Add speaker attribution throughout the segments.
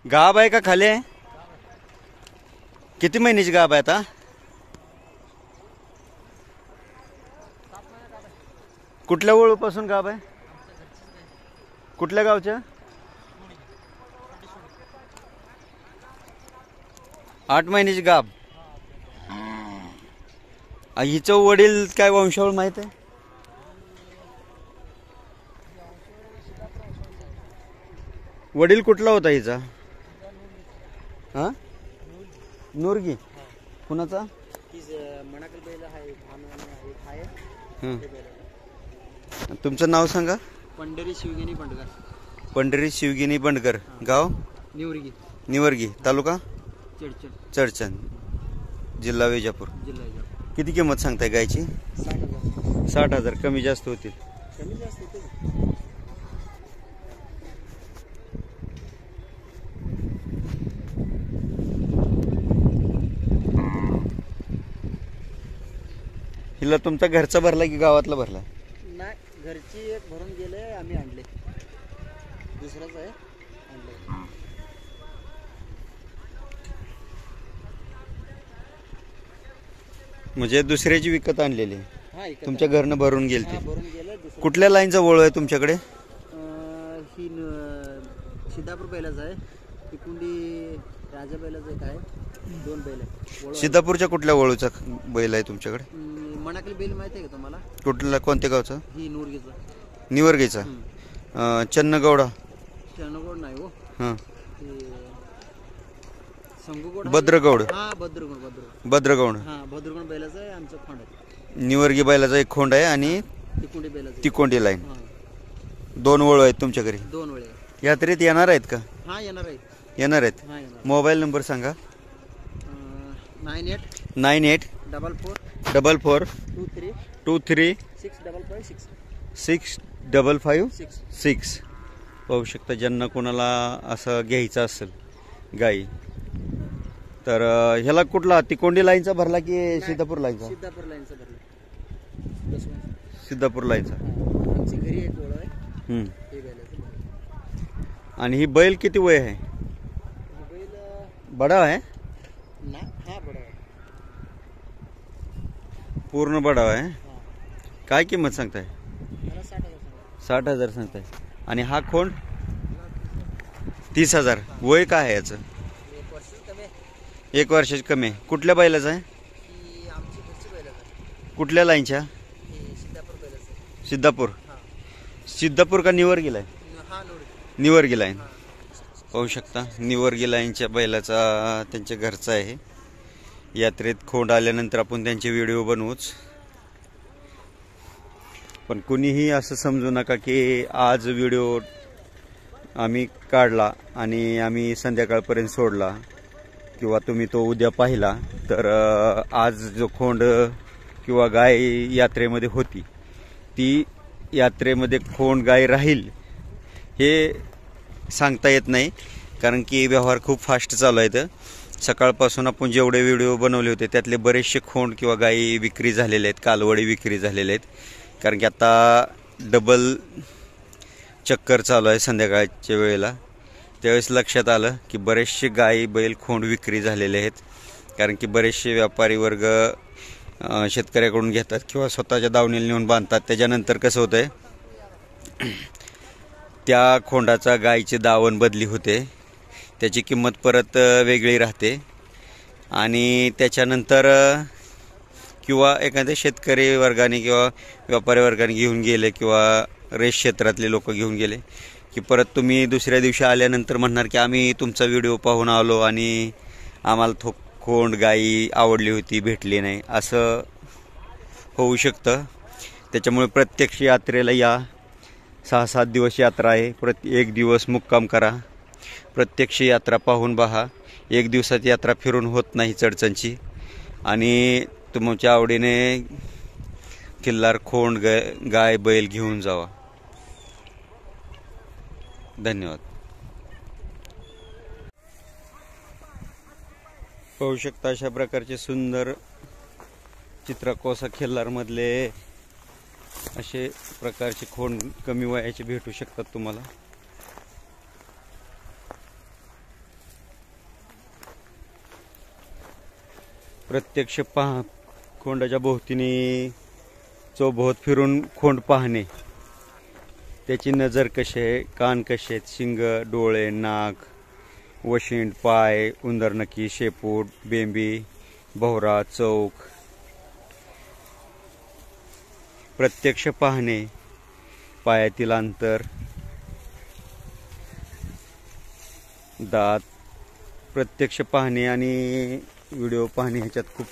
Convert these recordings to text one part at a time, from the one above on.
Speaker 1: गाब आहे का खाली आहे? किती महिन्याची गाब आहे आता? कुठल्या वळूपासून गाब आहे? कुठल्या गावच्या? 8 महिन्याची गाब. हिचं वडील काय वंशावळ माहित आहे? वडील कुठला होता हिचा? हा, नूरगी. कुणाचा? तुमचं नाव सांगा.
Speaker 2: पंढरी शिवगिनी बंडगर.
Speaker 1: पंढरी शिवगिनी बंडगर. गाव?
Speaker 2: निवर्गी.
Speaker 1: निवर्गी. तालुका?
Speaker 2: चडचण.
Speaker 1: चडचण. जिल्हा विजापूर.
Speaker 2: जिल्हा विजापूर.
Speaker 1: किती किंमत सांगताय गायची?
Speaker 2: 60,000.
Speaker 1: 60,000. कमी जास्त होतील.
Speaker 2: कमी जास्त होते.
Speaker 1: हिला तुमचा घरचा भरला की गावातला भरला?
Speaker 2: नाही, घरची एक भरून गेले, आम्ही आणले. दुसराच आहे, आणले.
Speaker 1: म्हणजे दुसऱ्याची विकत आणलेली?
Speaker 2: हा,
Speaker 1: तुमच्या घरनं भरून गेली
Speaker 2: हा,
Speaker 1: ती?
Speaker 2: भरून गेलं.
Speaker 1: कुठल्या लाईनचा वळू आहे तुमच्याकडे?
Speaker 2: ही सिद्धापूर बैलाच आहे. ही कुंडी राजा बैलाच एक आहे. 2 बैल आहे.
Speaker 1: सिद्धापूरच्या कुठल्या वळूचा बैल आहे तुमच्याकडे?
Speaker 2: मणाकली बैल माहिती आहे का तुम्हाला?
Speaker 1: कुठल्या, कोणत्या गावचा?
Speaker 2: ही नूरगीचा.
Speaker 1: निवर्गीचा. चन्नगौडा?
Speaker 2: चन्नगौड नाही हो.
Speaker 1: हां,
Speaker 2: संगूगौड.
Speaker 1: भद्रगौड.
Speaker 2: हा, भद्रगौड.
Speaker 1: भद्रगौड.
Speaker 2: हा, भद्रगौड बैलाचा आहे. आमचं खोंड आहे.
Speaker 1: निवर्गी बैलाचा एक खोंड आहे आणि
Speaker 2: तिकुंडी बैलाचा.
Speaker 1: तिकोंडी लाईन. 2 वळू आहेत तुमच्या घरी?
Speaker 2: 2 वेळे.
Speaker 1: यात्रेत येणार आहेत का?
Speaker 2: हा, येणार आहे.
Speaker 1: येणार आहेत.
Speaker 2: हा, येणार.
Speaker 1: मोबाईल नंबर सांगा.
Speaker 2: 98 44
Speaker 1: 44 23
Speaker 2: 655
Speaker 1: 655 पाहू शकता. ज्यांना कोणाला असं घ्यायचं असेल गाई तर ह्याला कुठला तिकोंडी लाईनचा भरला की सिद्धापूर लाईनचा?
Speaker 2: सिद्धापूर लाईनचा भरला.
Speaker 1: सिद्धापूर लाईनचा.
Speaker 2: आमची घरी एक ओळ आहे. हे बैलाचं.
Speaker 1: आणि ही बैल किती वय आहे?
Speaker 2: बैल
Speaker 1: बडा आहे
Speaker 2: ना. हा, बडा आहे.
Speaker 1: पूर्ण बडा आहे. काय किंमत सांगताय?
Speaker 2: मला 60,000.
Speaker 1: 60,000 सांगताय. आणि हा खोंड 30,000. वय काय आहे याचं?
Speaker 2: 1 वर्ष कमी आहे.
Speaker 1: 1 वर्षाची कमी आहे. कुठल्या बैलाचं आहे?
Speaker 2: ही आमची घरची बैल आहे.
Speaker 1: कुठल्या लाईनच्या?
Speaker 2: ही सिद्धापूर बैलाचं.
Speaker 1: सिद्धापूर.
Speaker 2: हा.
Speaker 1: सिद्धापूर का निवर्गी लाईन?
Speaker 2: हा,
Speaker 1: निवर्गी लाईन. पाहू शकता निवर्गी लाईनच्या बैलाचा त्यांच्या घरचा आहे. यात्रेत खोंड आल्यानंतर आपण त्यांचे व्हिडिओ बनवूच. पण कुणीही असं समजू नका की आज व्हिडिओ आम्ही काढला आणि आम्ही संध्याकाळपर्यंत सोडला किंवा तुम्ही तो उद्या पाहिला तर आज जो खोंड किंवा गाय यात्रेमध्ये होती ती यात्रेमध्ये खोंड गाय राहील हे सांगता येत नाही. कारण की व्यवहार खूप फास्ट चालू आहेत. सकाळपासून आपण जेवढे व्हिडिओ बनवले होते त्यातले बरेचसे खोंड किंवा गायी विक्री झालेले आहेत, कालवडी विक्री झालेले आहेत. कारण की आता डबल चक्कर चालू आहे संध्याकाळच्या वेळेला. त्यावेळेस लक्षात आलं की बरेचसे गायी बैल खोंड विक्री झालेले आहेत. कारण की बरेचसे व्यापारी वर्ग शेतकऱ्याकडून घेतात किंवा स्वतःच्या दावणीला नेऊन बांधतात. त्याच्यानंतर कसं होतं आहे त्या खोंडाचा गायीचे दावण बदली होते, त्याची किंमत परत वेगळी राहते आणि त्याच्यानंतर किंवा एखाद्या शेतकरी वर्गाने किंवा व्यापारी वर्गाने घेऊन गेले किंवा रेस क्षेत्रातले लोक घेऊन गेले की परत तुम्ही दुसऱ्या दिवशी आल्यानंतर म्हणणार की आम्ही तुमचा व्हिडिओ पाहून आलो आणि आम्हाला खोंड गायी आवडली होती, भेटली नाही, असं होऊ शकतं. त्याच्यामुळे प्रत्यक्ष यात्रेला या. 6-7 दिवस यात्रा आहे. एक दिवस मुक्काम करा. प्रत्यक्ष यात्रा पाहून पहा. 1 दिवसात यात्रा फिरून होत नाही चडचणची. आणि तुमच्या आवडीने किल्लार खोंड गाय बैल घेऊन जावा. धन्यवाद. पाहू शकता अशा प्रकारचे सुंदर चित्रकोसा खिल्लारमधले असे प्रकारचे खोंड कमी वयाचे भेटू शकतात तुम्हाला. प्रत्यक्ष खोंडाच्या भोवतीने चौभोवत फिरून खोंड पाहणे, त्याची नजर कशी आहे, कान कसे आहेत, शिंग, डोळे, नाक, वशिंड, पाय, उंदरनकी, शेपूट, बेंबी, भोवरा, चौक प्रत्यक्ष पाहणे, पायातील अंतर, दात प्रत्यक्ष पाहणे आणि व्हिडिओ पाहणे ह्याच्यात खूप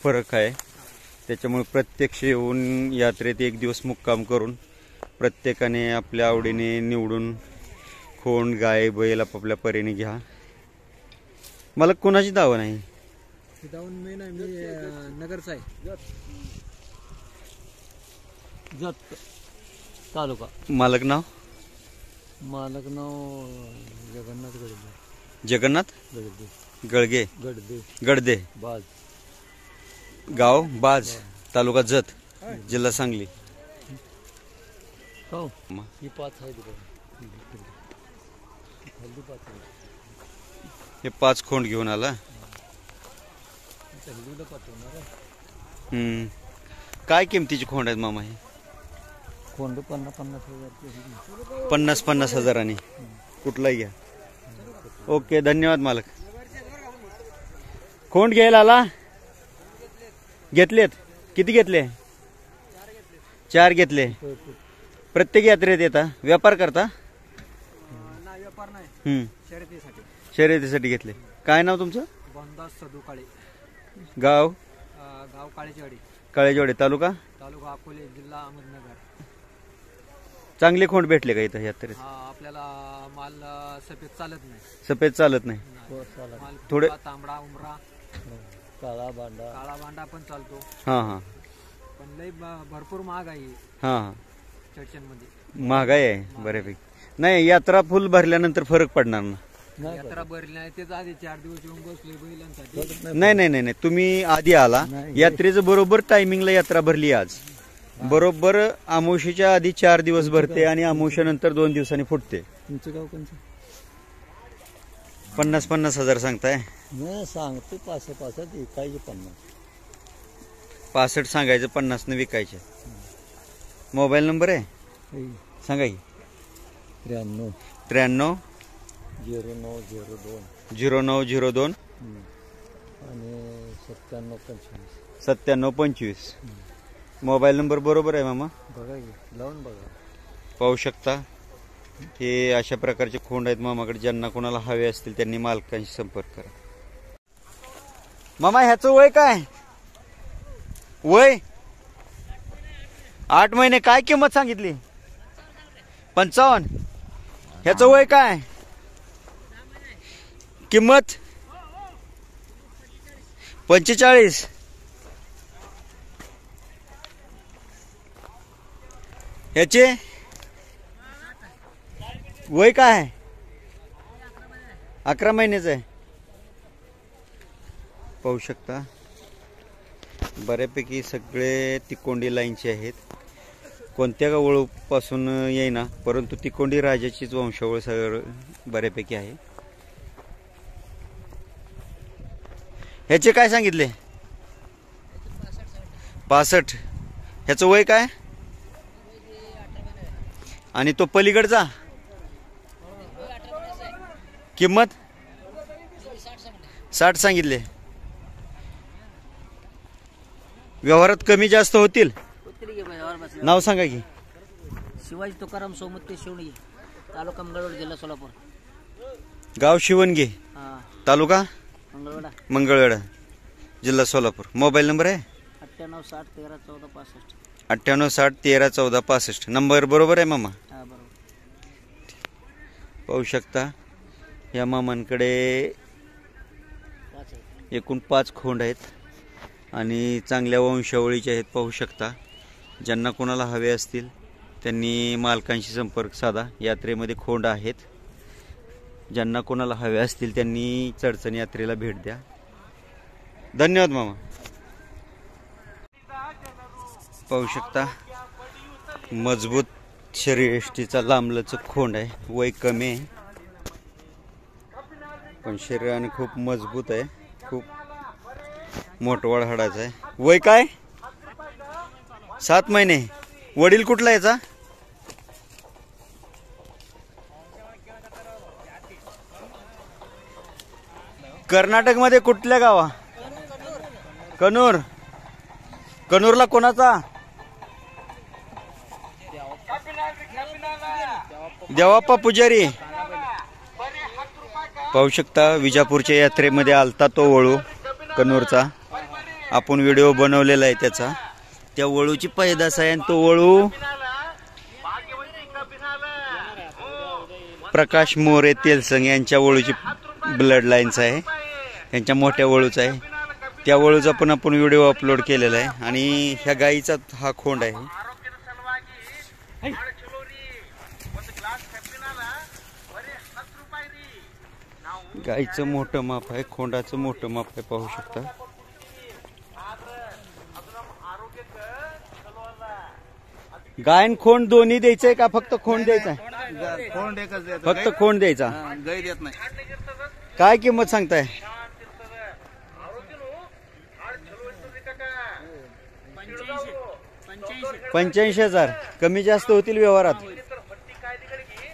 Speaker 1: फरक आहे. त्याच्यामुळे प्रत्यक्ष येऊन यात्रेत एक दिवस मुक्काम करून प्रत्येकाने आपल्या आवडीने निवडून खोंड, गाय, बैल आपापल्या परीने घ्या. मला कोणाची दावा नाही.
Speaker 2: मी नगरचा आहे, जत तालुका.
Speaker 1: मालक नाव
Speaker 2: जगन्नाथ गडदे.
Speaker 1: जगन्नाथ
Speaker 2: गडदे
Speaker 1: गडदे.
Speaker 2: बाज.
Speaker 1: गाव बाज, तालुका जत, जिल्हा सांगली.
Speaker 2: हो ही 5 आहे.
Speaker 1: हे 5 खोंड घेऊन आला. काय किमतीची खोंड आहेत मामा? हे
Speaker 2: खोंड 50,000.
Speaker 1: 50 हजारांनी कुठलाही घ्या. ओके, धन्यवाद मालक. खोंड घ्यायला आला? घेतलेत? किती घेतले? 4 घेतले. प्रत्येक यात्रेत येता? व्यापार करता?
Speaker 2: व्यापार नाही,
Speaker 1: शर्यतीसाठी घेतले. काय नाव तुमचं?
Speaker 2: बनदास सदू काळे.
Speaker 1: गाव
Speaker 2: काळेजवाडी.
Speaker 1: काळेजवाडी, तालुका
Speaker 2: अकोले, जिल्हा अहमदनगर.
Speaker 1: चांगले खोंड भेटले का इथं यात्रेत?
Speaker 2: आपल्याला माल सफेद चालत नाही.
Speaker 1: सफेद चालत नाही. थोडे
Speaker 2: तांबडा, उमरा, काळा बांडा पण चालतो.
Speaker 1: हा
Speaker 2: पण लई भरपूर महाग आहे.
Speaker 1: हा
Speaker 2: चडचण मध्ये
Speaker 1: महागाई आहे बऱ्यापैकी. नाही, यात्रा फुल भरल्यानंतर फरक पडणार ना.
Speaker 2: यात्रा भरली नाही, त्याच आधी 4 दिवस येऊन बसले बैलांसाठी.
Speaker 1: नाही, तुम्ही आधी आला. यात्रेचं बरोबर टायमिंगला यात्रा भरली आज. बरोबर अमावस्येच्या आधी 4 दिवस भरते आणि अमावस्येनंतर 2 दिवसांनी फुटते.
Speaker 2: तुमचं गाव कोणतं?
Speaker 1: 50 हजार सांगताय?
Speaker 2: सांगतो 65 विकायचे 50.
Speaker 1: 65 सांगायचं, 50 न विकायचे. मोबाईल नंबर आहे सांगा की.
Speaker 2: 93
Speaker 1: 0902
Speaker 2: आणि 9725.
Speaker 1: 9725. मोबाईल नंबर बरोबर आहे मामा?
Speaker 2: बघा लावून बघा.
Speaker 1: पाहू शकता हे अशा प्रकारचे खोंड आहेत मामाकडे. ज्यांना कोणाला हवे असतील त्यांनी मालकांशी संपर्क करा. मामा ह्याचं वय काय? वय 8 महिने. काय किंमत सांगितली? 55. ह्याचं वय काय? किंमत 45. ह्याचे वय काय? 11 महिन्याचं आहे. पाहू शकता बऱ्यापैकी सगळे तिकोंडी लाईनचे आहेत. कोणत्या वळूपासून येईना, परंतु तिकोंडी राजाचीच वंशावळ सगळं बऱ्यापैकी आहे. ह्याचे काय सांगितले? 65. ह्याचं वय काय? आणि तो पलीकडचा किंमत 60 सांगितले. व्यवहारात कमी जास्त होतील? नाव सांगा की.
Speaker 2: शिवाजी तुकाराम सोमत्ते शिवणी, तालुका मंगळवेढा, जिल्हा सोलापूर.
Speaker 1: गाव शिवणगे, तालुका मंगळवेढा, जिल्हा सोलापूर. मोबाईल नंबर आहे
Speaker 2: 9860131465.
Speaker 1: 9860131465. नंबर बरोबर आहे मामा? पाहू शकता या मामांकडे एकूण 5 खोंड आहेत आणि चांगल्या वंशावळीचे आहेत. पाहू शकता. ज्यांना कोणाला हवे असतील त्यांनी मालकांशी संपर्क साधा. यात्रेमध्ये खोंड आहेत. ज्यांना कोणाला हवे असतील त्यांनी चडचण यात्रेला भेट द्या. धन्यवाद मामा. पाहू शकता मजबूत शरीरयष्टीचा लांबलचक खोंड आहे. वय कमी आहे पण शरीराने खूप मजबूत आहे. खूप मोठवड हाडाचा आहे. वय काय? 7 महिने. वडील कुठला याचा? कर्नाटक मध्ये कुठल्या गावा? कनूर. कनूरला कोणाचा? देवाप्पा पुजारी. पाहू शकता विजापूरच्या यात्रेमध्ये आलता तो वळू कनूरचा. आपण व्हिडिओ बनवलेला आहे त्याचा. त्या वळूची पैदास आहे आणि तो वळू प्रकाश मोरे तेलसंग यांच्या वळूची ब्लड लाईन्स आहे. त्यांच्या मोठ्या वळूचा आहे. त्या वळूचा पण आपण व्हिडिओ अपलोड केलेला आहे. आणि ह्या गाईचा हा खोंड आहे. गाईचं मोठं माप आहे, खोंडाचं मोठं माप आहे. पाहू शकता. गायन खोंड दोन्ही द्यायचंय का फक्त खोंड द्यायचा?
Speaker 2: खोंड एकच देतो.
Speaker 1: फक्त खोंड द्यायचा.
Speaker 2: गाई देत नाही.
Speaker 1: काय किंमत सांगताय? 85,000. कमी जास्त होतील व्यवहारात.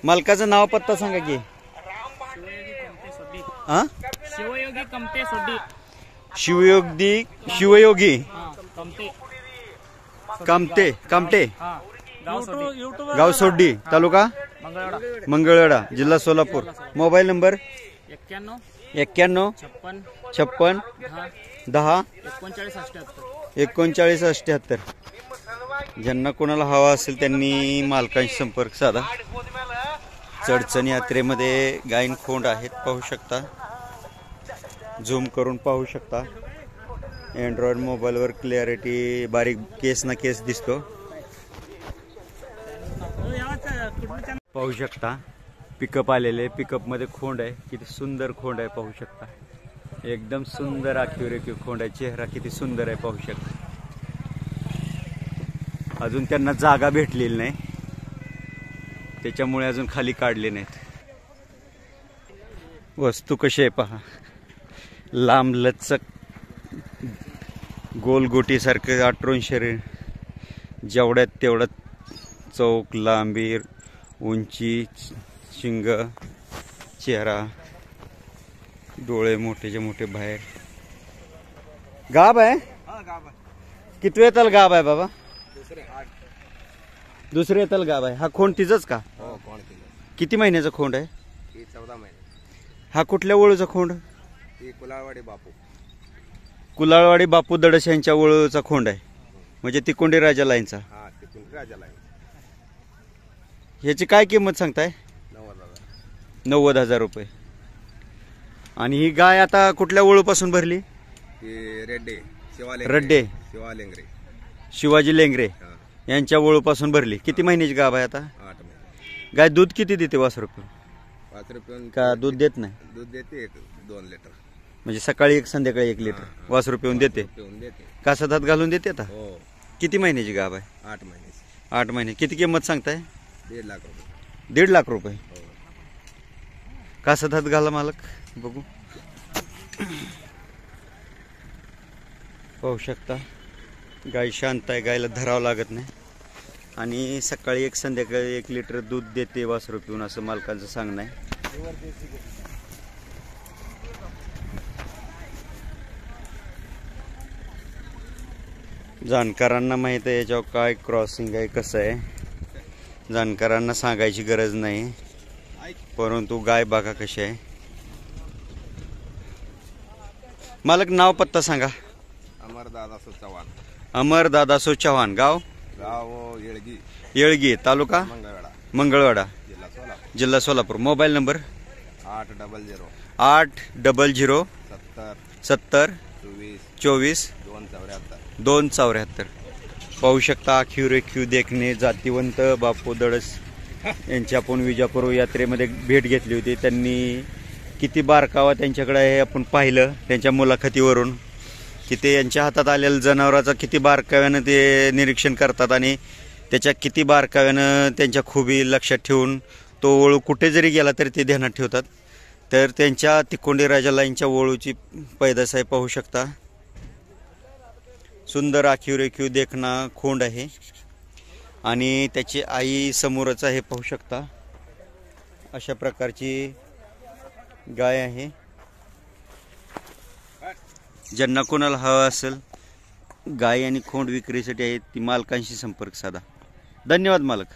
Speaker 1: मालकाचं नाव पत्ता सांगा की. हा?
Speaker 3: शिवयोगी कमते सोड्डी.
Speaker 1: शिवयोगी
Speaker 3: कमते.
Speaker 1: कामते कामटे
Speaker 3: यूट्यूब
Speaker 1: गाव सोड्डी तालुका
Speaker 3: मंगळवाडा.
Speaker 1: मंगळवेढा जिल्हा सोलापूर. Mobile number
Speaker 3: 91
Speaker 1: 56 10 39 78. ज्यांना कोणाला हवा असेल त्यांनी मालकांशी संपर्क साधा. चडचण यात्रेमध्ये गायन खोंड आहेत. पाहू शकता. झूम करून पाहू शकता. अँड्रॉइड मोबाईलवर क्लिअरिटी बारीक केस ना केस दिसतो. पाहू शकता पिकअप आलेले. पिकअप मध्ये खोंड आहे. किती सुंदर खोंड आहे. पाहू शकता. एकदम सुंदर आखीव रेखीव खोंड आहे. चेहरा किती सुंदर आहे. पाहू शकता. अजून त्यांना जागा भेटलेली नाही त्याच्यामुळे अजून खाली काढले नाहीत. वस्तू कशी आहे पहा. लांब लचक गोलगोटी सारखं आटरून शरीर. जेवढ्यात तेवढं चौक लांबी उंची शिंग चेहरा डोळे मोठेचे मोठे बाहेर. गाब आहे. किती येताल गाब आहे बाबा? दुसरे येताल गाब आहे. हा खोंड तिचंच का? किती महिन्याचा खोंड आहे?
Speaker 2: 14 महिने.
Speaker 1: हा कुठल्या वळूचा खोंड?
Speaker 2: कुलाळवाडी बापू.
Speaker 1: कुलाळवाडी बापू दडस यांच्या वळूचा खोंड आहे. म्हणजे तिकोंडी राजा लाईनचा.
Speaker 2: हा तिकोंडी राजा लाईन.
Speaker 1: ह्याची काय किंमत सांगताय? 90,000 रुपये. आणि ही गाय आता कुठल्या वळूपासून भरली?
Speaker 2: रेड्डे
Speaker 1: रड्डे शिवाजी लेंगरे यांच्या वळूपासून भरली. किती महिन्याची गाव आहे आता?
Speaker 2: 8 महिने.
Speaker 1: गाय दूध किती देते? 5 रुपये.
Speaker 2: 5 रुपये
Speaker 1: का दूध देत नाही?
Speaker 2: दूध देते 2 लिटर.
Speaker 1: म्हणजे सकाळी 1 संध्याकाळी 1 लिटर 5 रुपये देते. कासात हात घालून देते. आता
Speaker 2: हो.
Speaker 1: किती महिन्याची गाव आहे?
Speaker 2: 8 महिने.
Speaker 1: 8 महिने. किती किंमत सांगताय?
Speaker 2: 1.5 लाख रुपये.
Speaker 1: 1.5 लाख रुपये.
Speaker 2: हो.
Speaker 1: कासात हात घाला मालक. बघू. पाहू शकता. गाय शांत आहे. गायला धरावं लागत नाही. आणि सकाळी 1 संध्याकाळी 1 लिटर दूध देते 5 रुपये असं मालकाचं सांगणं आहे. जाणकारांना माहित आहे याच्यावर काय क्रॉसिंग आहे कसं आहे. जाणकारांना सांगायची गरज नाही. परंतु गाय बघा कशी आहे. मालक नाव पत्ता सांगा. अमर दादासो चव्हाण. गाव येळगी तालुका मंगळवाडा जिल्हा सोलापूर. Mobile number 800 70 24 274. पाहू शकता. आखीव रेखीव देखणे जातीवंत बापू दडस यांची आपण विजापूर यात्रेमध्ये भेट घेतली होती. त्यांनी किती बारकावा त्यांच्याकडे आहे आपण पाहिलं त्यांच्या मुलाखतीवरून की ते यांच्या हातात आलेल्या जनावराचा किती बारकाव्यानं ते निरीक्षण करतात आणि त्याच्या किती बारकाव्यानं त्यांच्या खुबी लक्षात ठेवून तो वळू कुठे जरी गेला तरी ते ध्यानात ठेवतात. तर त्यांच्या तिकोंडी राजा लाईनच्या वळूची पैदास आहे. पाहू शकता. सुंदर आखीव रेखीव देखणा खोंड आहे आणि त्याची आई समोरच आहे, पाहू शकता अशा प्रकारची गाय आहे. ज्यांना कोणाला हवा असेल गाय आणि खोंड विक्रीसाठी आहे ती मालकांशी संपर्क साधा. धन्यवाद मालक.